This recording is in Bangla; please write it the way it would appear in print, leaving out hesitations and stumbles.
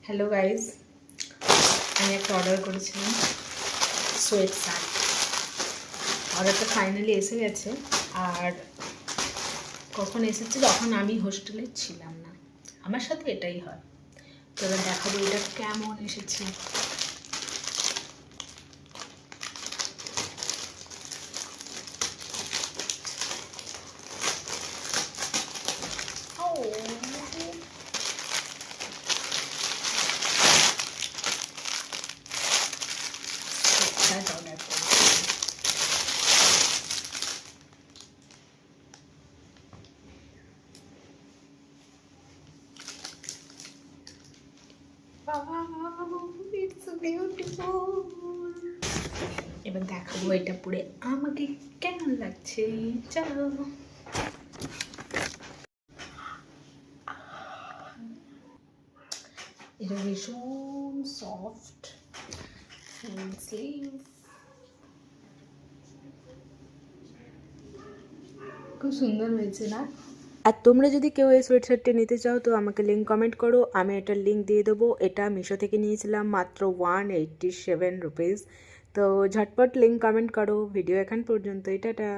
হ্যালো গাইজ, আমি একটা অর্ডার করেছিলাম সোয়েট শার্ট। অর্ডারটা ফাইনালি এসে গেছে। আর কখন এসেছে? যখন আমি হোস্টেলে ছিলাম না। আমার সাথে এটাই হয়। তো এবার দেখাবো এটা কেমন এসেছে। অর্ডার করেছিলাম। It's so beautiful. এবার দেখাবো এটা পরে আমাকে কেমন লাগছে। চলো। এটা ভীষণ সফট স্লিভ, খুব সুন্দর হয়েছে না? আর তোমরা যদি কেউ এই সোয়েটশার্টটি নিতে চাও তো আমাকে লিঙ্ক কমেন্ট করো, আমি এটার লিঙ্ক দিয়ে দেবো। এটা মিশো থেকে নিয়েছিলাম মাত্র 187 রুপিস। তো ঝটপট লিঙ্ক কমেন্ট করো। ভিডিও এখান পর্যন্তই, টাটা।